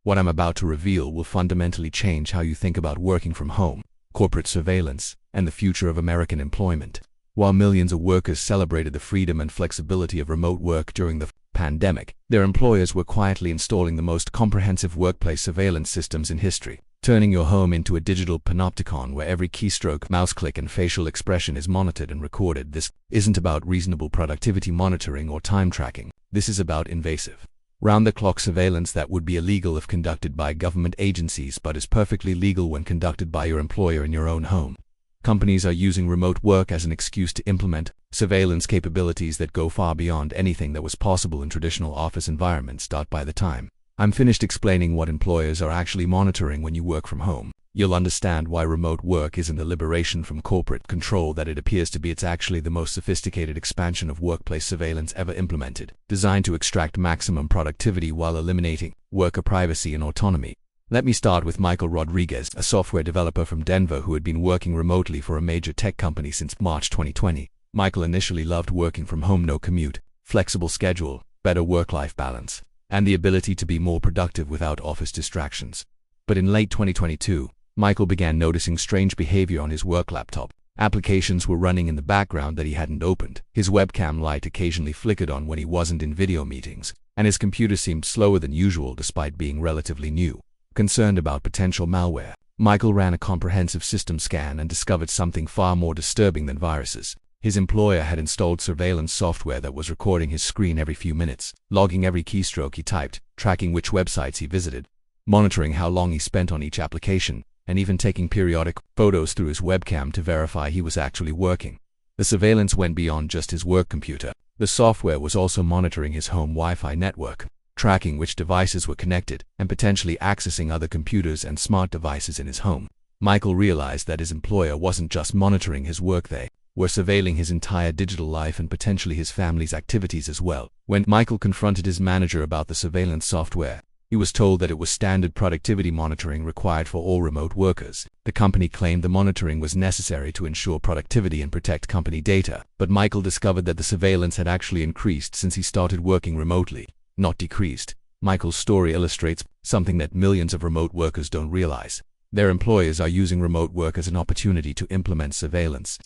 What I'm about to reveal will fundamentally change how you think about working from home, corporate surveillance, and the future of American employment. While millions of workers celebrated the freedom and flexibility of remote work during the pandemic, their employers were quietly installing the most comprehensive workplace surveillance systems in history, turning your home into a digital panopticon where every keystroke, mouse click, and facial expression is monitored and recorded. This isn't about reasonable productivity monitoring or time tracking. This is about invasive, round-the-clock surveillance that would be illegal if conducted by government agencies but is perfectly legal when conducted by your employer in your own home. Companies are using remote work as an excuse to implement surveillance capabilities that go far beyond anything that was possible in traditional office environments. By the time I'm finished explaining what employers are actually monitoring when you work from home, you'll understand why remote work isn't a liberation from corporate control that it appears to be. It's actually the most sophisticated expansion of workplace surveillance ever implemented, designed to extract maximum productivity while eliminating worker privacy and autonomy. Let me start with Michael Rodriguez, a software developer from Denver who had been working remotely for a major tech company since March 2020. Michael initially loved working from home: no commute, flexible schedule, better work-life balance, and the ability to be more productive without office distractions. But in late 2022, Michael began noticing strange behavior on his work laptop. Applications were running in the background that he hadn't opened. His webcam light occasionally flickered on when he wasn't in video meetings, and his computer seemed slower than usual despite being relatively new. Concerned about potential malware, Michael ran a comprehensive system scan and discovered something far more disturbing than viruses. His employer had installed surveillance software that was recording his screen every few minutes, logging every keystroke he typed, tracking which websites he visited, monitoring how long he spent on each application, and even taking periodic photos through his webcam to verify he was actually working. The surveillance went beyond just his work computer. The software was also monitoring his home Wi-Fi network, tracking which devices were connected, and potentially accessing other computers and smart devices in his home. Michael realized that his employer wasn't just monitoring his work, they were surveilling his entire digital life and potentially his family's activities as well. When Michael confronted his manager about the surveillance software, he was told that it was standard productivity monitoring required for all remote workers. The company claimed the monitoring was necessary to ensure productivity and protect company data, but Michael discovered that the surveillance had actually increased since he started working remotely, not decreased. Michael's story illustrates something that millions of remote workers don't realize. Their employers are using remote work as an opportunity to implement surveillance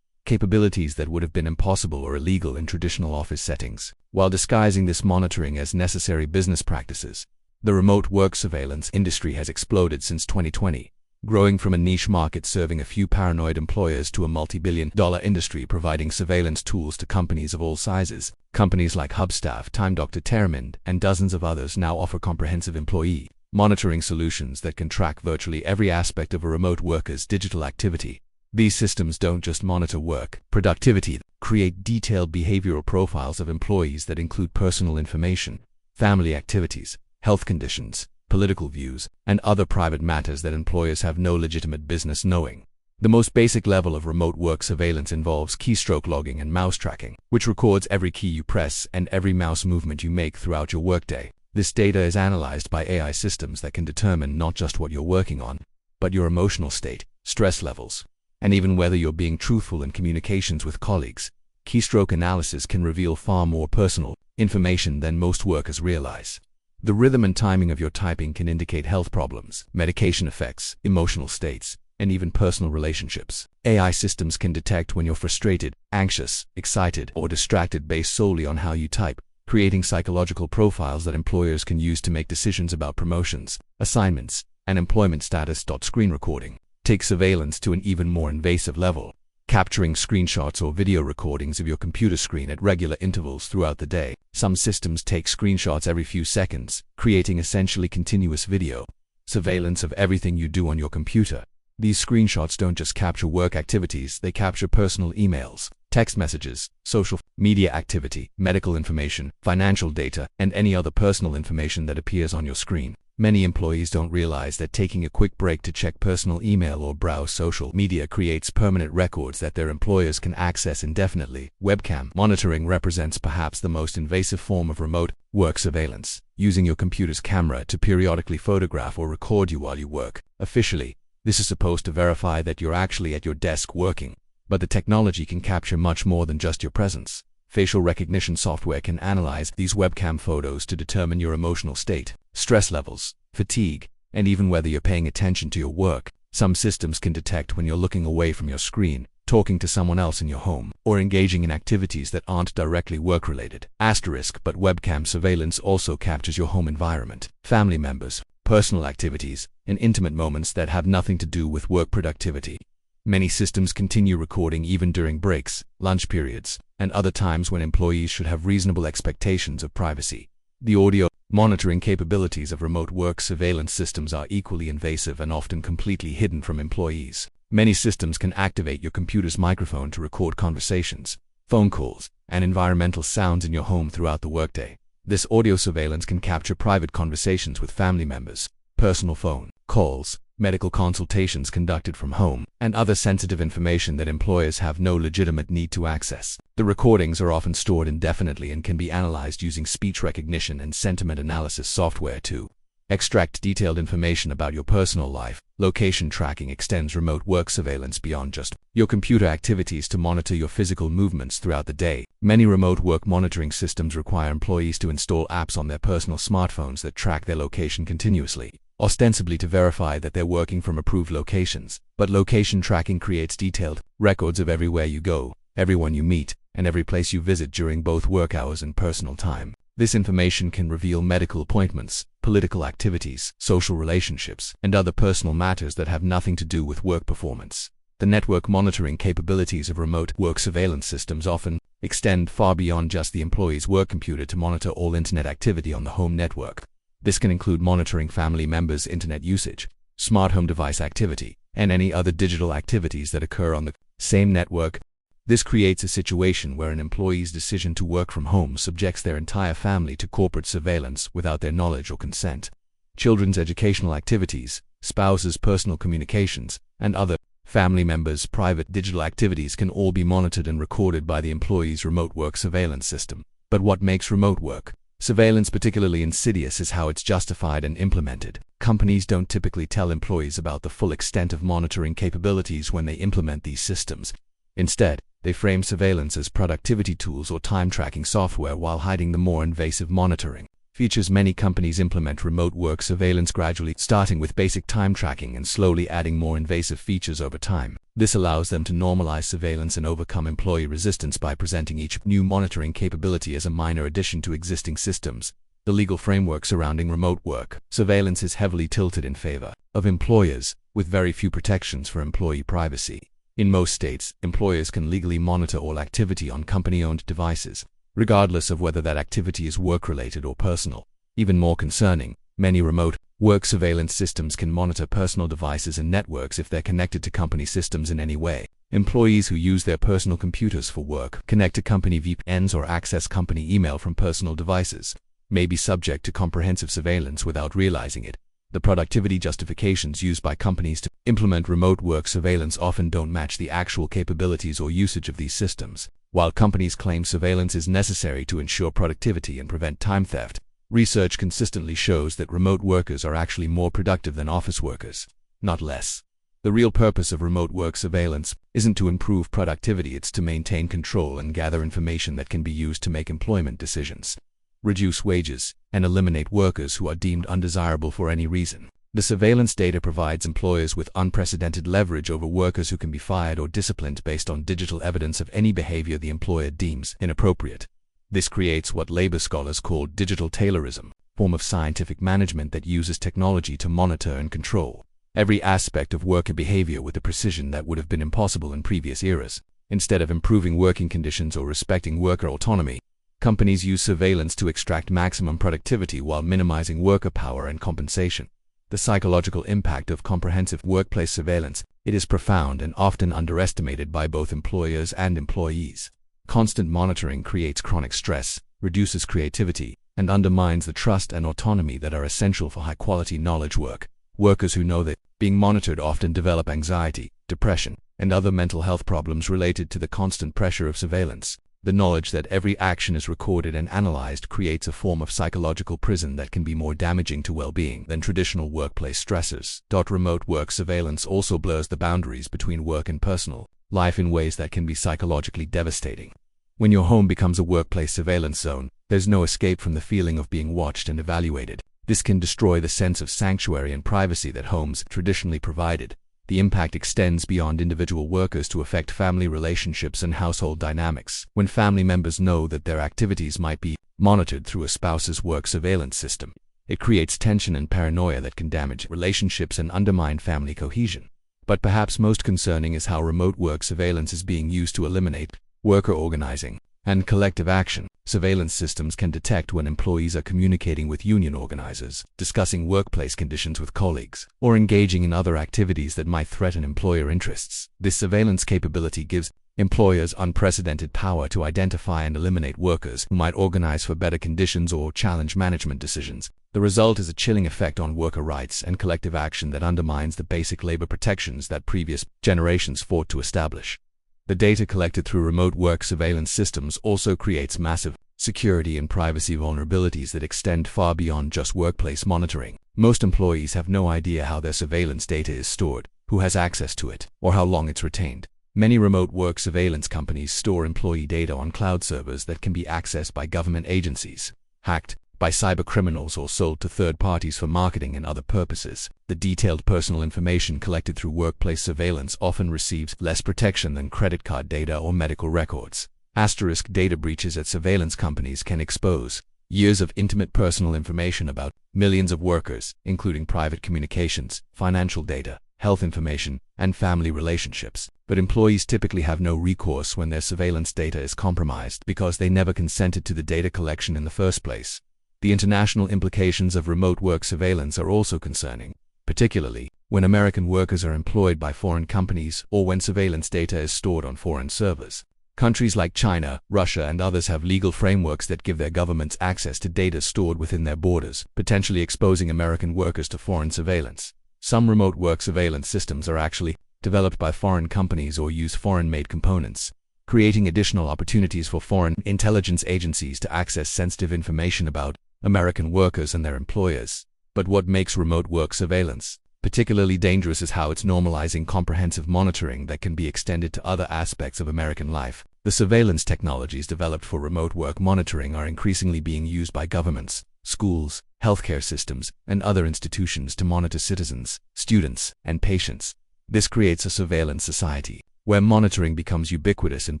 capabilities that would have been impossible or illegal in traditional office settings, while disguising this monitoring as necessary business practices. The remote work surveillance industry has exploded since 2020, growing from a niche market serving a few paranoid employers to a multi-billion-dollar industry providing surveillance tools to companies of all sizes. Companies like Hubstaff, Time Dr. Termin, and dozens of others now offer comprehensive employee monitoring solutions that can track virtually every aspect of a remote worker's digital activity. These systems don't just monitor work productivity, they create detailed behavioral profiles of employees that include personal information, family activities, health conditions, political views, and other private matters that employers have no legitimate business knowing. The most basic level of remote work surveillance involves keystroke logging and mouse tracking, which records every key you press and every mouse movement you make throughout your workday. This data is analyzed by AI systems that can determine not just what you're working on, but your emotional state, stress levels, and even whether you're being truthful in communications with colleagues. Keystroke analysis can reveal far more personal information than most workers realize. The rhythm and timing of your typing can indicate health problems, medication effects, emotional states, and even personal relationships. AI systems can detect when you're frustrated, anxious, excited, or distracted based solely on how you type, creating psychological profiles that employers can use to make decisions about promotions, assignments, and employment status. Screen recording takes surveillance to an even more invasive level, capturing screenshots or video recordings of your computer screen at regular intervals throughout the day. Some systems take screenshots every few seconds, creating essentially continuous video surveillance of everything you do on your computer. These screenshots don't just capture work activities, they capture personal emails, text messages, social media activity, medical information, financial data, and any other personal information that appears on your screen. Many employees don't realize that taking a quick break to check personal email or browse social media creates permanent records that their employers can access indefinitely. Webcam monitoring represents perhaps the most invasive form of remote work surveillance, using your computer's camera to periodically photograph or record you while you work. Officially, this is supposed to verify that you're actually at your desk working, but the technology can capture much more than just your presence. Facial recognition software can analyze these webcam photos to determine your emotional state, stress levels, fatigue, and even whether you're paying attention to your work. Some systems can detect when you're looking away from your screen, talking to someone else in your home, or engaging in activities that aren't directly work-related. But webcam surveillance also captures your home environment, family members, personal activities, and intimate moments that have nothing to do with work productivity. Many systems continue recording even during breaks, lunch periods, and other times when employees should have reasonable expectations of privacy. The audio monitoring capabilities of remote work surveillance systems are equally invasive and often completely hidden from employees. Many systems can activate your computer's microphone to record conversations, phone calls, and environmental sounds in your home throughout the workday. This audio surveillance can capture private conversations with family members, personal phone calls, medical consultations conducted from home, and other sensitive information that employers have no legitimate need to access. The recordings are often stored indefinitely and can be analyzed using speech recognition and sentiment analysis software to extract detailed information about your personal life. Location tracking extends remote work surveillance beyond just your computer activities to monitor your physical movements throughout the day. Many remote work monitoring systems require employees to install apps on their personal smartphones that track their location continuously, ostensibly to verify that they're working from approved locations. But location tracking creates detailed records of everywhere you go, everyone you meet, and every place you visit during both work hours and personal time. This information can reveal medical appointments, political activities, social relationships, and other personal matters that have nothing to do with work performance. The network monitoring capabilities of remote work surveillance systems often extend far beyond just the employee's work computer to monitor all internet activity on the home network. This can include monitoring family members' internet usage, smart home device activity, and any other digital activities that occur on the same network. This creates a situation where an employee's decision to work from home subjects their entire family to corporate surveillance without their knowledge or consent. Children's educational activities, spouses' personal communications, and other family members' private digital activities can all be monitored and recorded by the employee's remote work surveillance system. But what makes remote work surveillance particularly insidious is how it's justified and implemented. Companies don't typically tell employees about the full extent of monitoring capabilities when they implement these systems. Instead, they frame surveillance as productivity tools or time-tracking software while hiding the more invasive monitoring features. Many companies implement remote work surveillance gradually, starting with basic time tracking and slowly adding more invasive features over time. This allows them to normalize surveillance and overcome employee resistance by presenting each new monitoring capability as a minor addition to existing systems. The legal framework surrounding remote work surveillance is heavily tilted in favor of employers, with very few protections for employee privacy. In most states, employers can legally monitor all activity on company-owned devices, regardless of whether that activity is work-related or personal. Even more concerning, many remote work surveillance systems can monitor personal devices and networks if they're connected to company systems in any way. Employees who use their personal computers for work, connect to company VPNs, or access company email from personal devices may be subject to comprehensive surveillance without realizing it. The productivity justifications used by companies to implement remote work surveillance often don't match the actual capabilities or usage of these systems. While companies claim surveillance is necessary to ensure productivity and prevent time theft, research consistently shows that remote workers are actually more productive than office workers, not less. The real purpose of remote work surveillance isn't to improve productivity, it's to maintain control and gather information that can be used to make employment decisions, reduce wages, and eliminate workers who are deemed undesirable for any reason. The surveillance data provides employers with unprecedented leverage over workers who can be fired or disciplined based on digital evidence of any behavior the employer deems inappropriate. This creates what labor scholars call digital Taylorism, a form of scientific management that uses technology to monitor and control every aspect of worker behavior with a precision that would have been impossible in previous eras. Instead of improving working conditions or respecting worker autonomy, companies use surveillance to extract maximum productivity while minimizing worker power and compensation. The psychological impact of comprehensive workplace surveillance, it is profound and often underestimated by both employers and employees. Constant monitoring creates chronic stress, reduces creativity, and undermines the trust and autonomy that are essential for high-quality knowledge work. Workers who know that being monitored often develop anxiety, depression, and other mental health problems related to the constant pressure of surveillance. The knowledge that every action is recorded and analyzed creates a form of psychological prison that can be more damaging to well-being than traditional workplace stressors. Remote work surveillance also blurs the boundaries between work and personal life in ways that can be psychologically devastating. When your home becomes a workplace surveillance zone, there's no escape from the feeling of being watched and evaluated. This can destroy the sense of sanctuary and privacy that homes traditionally provided. The impact extends beyond individual workers to affect family relationships and household dynamics. When family members know that their activities might be monitored through a spouse's work surveillance system, it creates tension and paranoia that can damage relationships and undermine family cohesion. But perhaps most concerning is how remote work surveillance is being used to eliminate worker organizing and collective action. Surveillance systems can detect when employees are communicating with union organizers, discussing workplace conditions with colleagues, or engaging in other activities that might threaten employer interests. This surveillance capability gives employers unprecedented power to identify and eliminate workers who might organize for better conditions or challenge management decisions. The result is a chilling effect on worker rights and collective action that undermines the basic labor protections that previous generations fought to establish. The data collected through remote work surveillance systems also creates massive security and privacy vulnerabilities that extend far beyond just workplace monitoring. Most employees have no idea how their surveillance data is stored, who has access to it, or how long it's retained. Many remote work surveillance companies store employee data on cloud servers that can be accessed by government agencies, hacked by cybercriminals, or sold to third parties for marketing and other purposes. The detailed personal information collected through workplace surveillance often receives less protection than credit card data or medical records. Asterisk data breaches at surveillance companies can expose years of intimate personal information about millions of workers, including private communications, financial data, health information, and family relationships. But employees typically have no recourse when their surveillance data is compromised because they never consented to the data collection in the first place. The international implications of remote work surveillance are also concerning, particularly when American workers are employed by foreign companies or when surveillance data is stored on foreign servers. Countries like China, Russia, and others have legal frameworks that give their governments access to data stored within their borders, potentially exposing American workers to foreign surveillance. Some remote work surveillance systems are actually developed by foreign companies or use foreign-made components, creating additional opportunities for foreign intelligence agencies to access sensitive information about American workers and their employers. But what makes remote work surveillance particularly dangerous is how it's normalizing comprehensive monitoring that can be extended to other aspects of American life. The surveillance technologies developed for remote work monitoring are increasingly being used by governments, schools, healthcare systems, and other institutions to monitor citizens, students, and patients. This creates a surveillance society where monitoring becomes ubiquitous and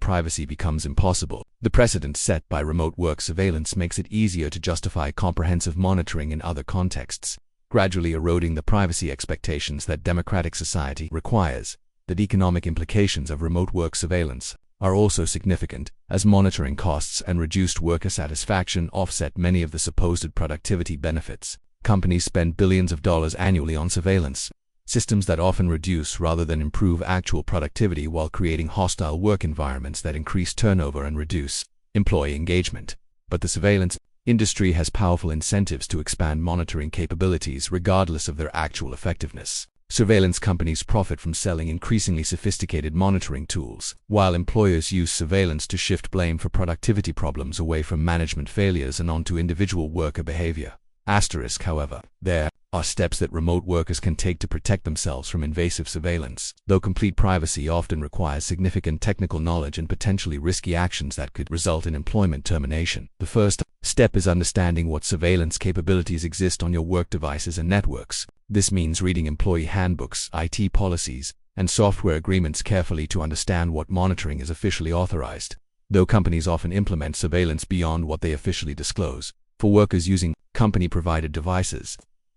privacy becomes impossible. The precedent set by remote work surveillance makes it easier to justify comprehensive monitoring in other contexts, gradually eroding the privacy expectations that democratic society requires. The economic implications of remote work surveillance are also significant, as monitoring costs and reduced worker satisfaction offset many of the supposed productivity benefits. Companies spend billions of dollars annually on surveillance systems that often reduce rather than improve actual productivity while creating hostile work environments that increase turnover and reduce employee engagement. But the surveillance industry has powerful incentives to expand monitoring capabilities regardless of their actual effectiveness. Surveillance companies profit from selling increasingly sophisticated monitoring tools, while employers use surveillance to shift blame for productivity problems away from management failures and onto individual worker behavior. However, there are steps that remote workers can take to protect themselves from invasive surveillance, though complete privacy often requires significant technical knowledge and potentially risky actions that could result in employment termination. The first step is understanding what surveillance capabilities exist on your work devices and networks. This means reading employee handbooks, IT policies, and software agreements carefully to understand what monitoring is officially authorized. Though companies often implement surveillance beyond what they officially disclose, for workers using company-provided devices,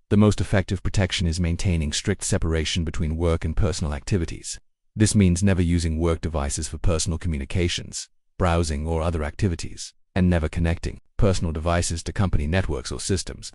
the most effective protection is maintaining strict separation between work and personal activities. This means never using work devices for personal communications, browsing, or other activities, and never connecting personal devices to company networks or systems.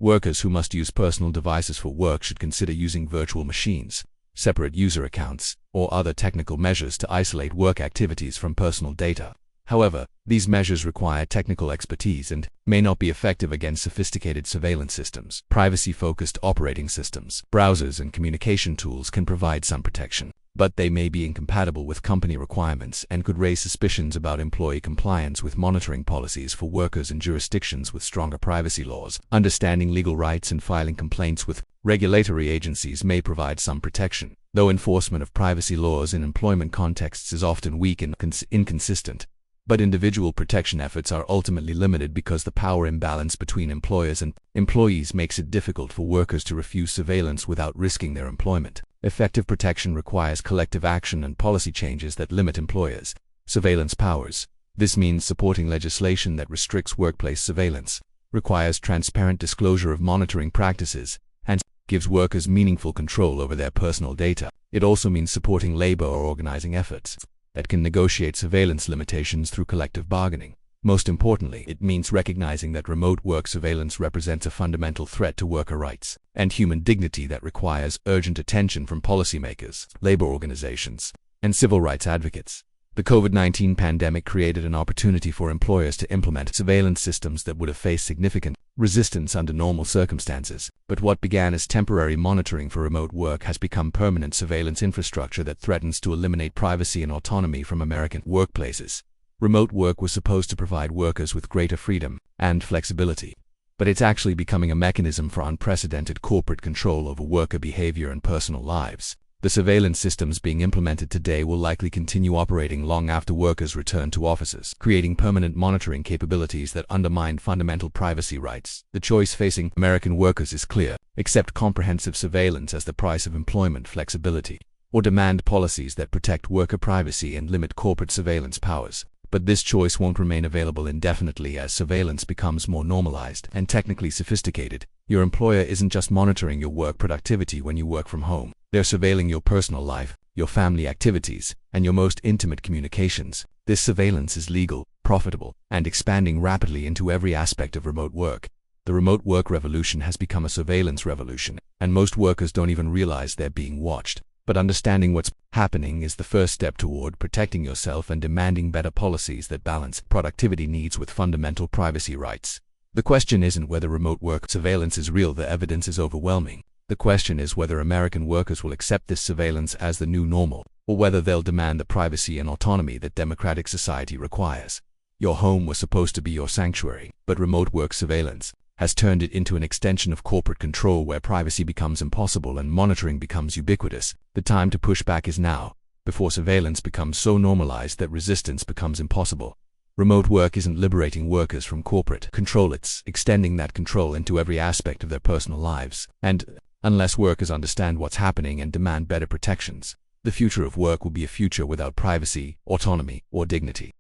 Workers who must use personal devices for work should consider using virtual machines, separate user accounts, or other technical measures to isolate work activities from personal data. However, these measures require technical expertise and may not be effective against sophisticated surveillance systems. Privacy-focused operating systems, browsers, and communication tools can provide some protection, but they may be incompatible with company requirements and could raise suspicions about employee compliance with monitoring policies for workers in jurisdictions with stronger privacy laws. Understanding legal rights and filing complaints with regulatory agencies may provide some protection, though enforcement of privacy laws in employment contexts is often weak and inconsistent. But individual protection efforts are ultimately limited because the power imbalance between employers and employees makes it difficult for workers to refuse surveillance without risking their employment. Effective protection requires collective action and policy changes that limit employers' surveillance powers. This means supporting legislation that restricts workplace surveillance, requires transparent disclosure of monitoring practices, and gives workers meaningful control over their personal data. It also means supporting labor or organizing efforts that can negotiate surveillance limitations through collective bargaining. Most importantly, it means recognizing that remote work surveillance represents a fundamental threat to worker rights and human dignity that requires urgent attention from policymakers, labor organizations, and civil rights advocates. The COVID-19 pandemic created an opportunity for employers to implement surveillance systems that would have faced significant resistance under normal circumstances. But what began as temporary monitoring for remote work has become permanent surveillance infrastructure that threatens to eliminate privacy and autonomy from American workplaces. Remote work was supposed to provide workers with greater freedom and flexibility, but it's actually becoming a mechanism for unprecedented corporate control over worker behavior and personal lives. The surveillance systems being implemented today will likely continue operating long after workers return to offices, creating permanent monitoring capabilities that undermine fundamental privacy rights. The choice facing American workers is clear: accept comprehensive surveillance as the price of employment flexibility, or demand policies that protect worker privacy and limit corporate surveillance powers. But this choice won't remain available indefinitely as surveillance becomes more normalized and technically sophisticated. Your employer isn't just monitoring your work productivity when you work from home. They're surveilling your personal life, your family activities, and your most intimate communications. This surveillance is legal, profitable, and expanding rapidly into every aspect of remote work. The remote work revolution has become a surveillance revolution, and most workers don't even realize they're being watched. But understanding what's happening is the first step toward protecting yourself and demanding better policies that balance productivity needs with fundamental privacy rights. The question isn't whether remote work surveillance is real. The evidence is overwhelming. The question is whether American workers will accept this surveillance as the new normal, or whether they'll demand the privacy and autonomy that democratic society requires. Your home was supposed to be your sanctuary, but remote work surveillance has turned it into an extension of corporate control where privacy becomes impossible and monitoring becomes ubiquitous. The time to push back is now, before surveillance becomes so normalized that resistance becomes impossible. Remote work isn't liberating workers from corporate control, it's extending that control into every aspect of their personal lives. And unless workers understand what's happening and demand better protections, the future of work will be a future without privacy, autonomy, or dignity.